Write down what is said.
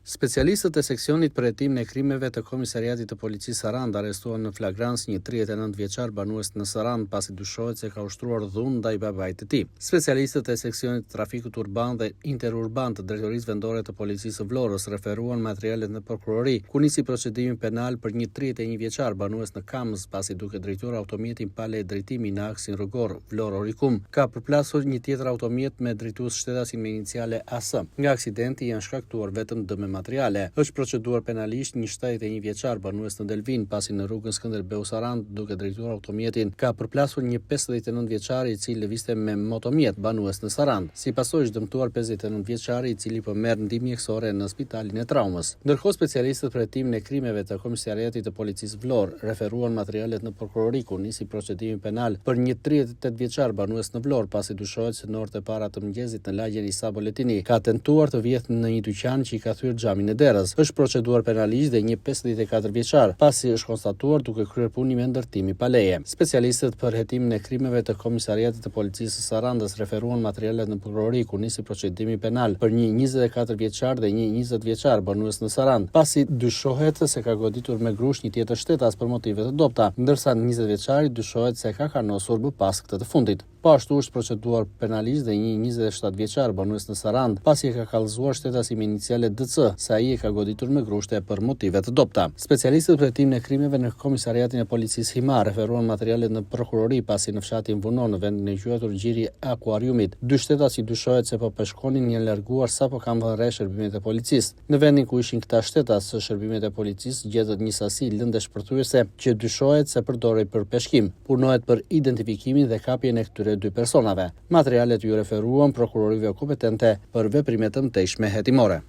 Specialistët e seksionit për hetimin e krimeve të Komisariatit të Policisë Sarandë arrestuan në flagrancë një 39-vjeçar banues në Sarandë pasi dyshohet se ka ushtruar dhunë ndaj babait të tij. Specialistët e seksionit të trafikut urban dhe interurban të Drejtorisë Vendore të Policisë së Vlorës referuan materialet në prokurori, ku nisi procedimin penal për një 31-vjeçar banues në Kamës pasi duke drejtuar automjetin pa lejë drejtimi në aksin rrugor Vlorë-Orikum. Ka përplasur një tjetër automjet me drejtues shtetasin me iniciale AS. Nga aksidenti janë shkaktuar vetëm dëme materiale. Është proceduar penalisht një 71-vjeçar banues në Delvin pasi në rrugën Skënderbeu Sarandë duke drejtuar automjetin ka përplasur një 59-vjeçar i cili lëvizte me motomjet banues në Sarandë. Si pasojë është dëmtuar 59-vjeçari i cili po merr ndihmë mjekësore në spitalin e traumës. Ndërkohë specialistët për hetimin e krimeve të Komisariatit të Policisë Vlorë referuan materialet në prokurori ku nisi procedimin penal për një 38-vjeçar banues në Vlorë pasi dyshohet se në orët e para të mëngjesit në lagjen Isa Boletini ka tentuar të vjedhë në një dyqan që i ka thyer xhamin e derës. Është proceduar penalisht dhe një 54-vjeçar pasi është konstatuar duke kryer punime ndërtimi pa leje. Specialistët për hetimin e krimeve të Komisariatit të Policisë së Sarandës referuan materialet në prokurori ku nisi procedimi penal për një 24-vjeçar dhe një 20-vjeçar banues në Sarandë pasi dyshohet se ka goditur me grush një tjetër shtetas për motive të dobta, ndërsa 20-vjeçari dyshohet se ka kanosur më pas këtë të fundit. Po ashtu është proceduar penalisht dhe një 27-vjeçar banues në Sarandë pasi e ka kallëzuar shtetas me iniciale DC se ai e ka goditur me grushte për motive të dobta. Specialistët për hetimin e krimeve në Komisariatin e Policisë Himar referuan materialet në prokurori pasi në fshatin Vunon në vendin e quajtur Gjiri Akuariumit, dy shtetasit dyshohet se po peshkonin një larguar sapo kanë vënë re shërbimet e policisë. Në vendin ku ishin këta shtetas së shërbimet e policisë gjetët një sasi lënde shpërthyese që dyshohet se përdorej për peshkim. Punohet për identifikimin dhe kapjen e këtyre dy personave. Materialet ju referuan prokurorive kompetente për veprimet të mëtejshme hetimore.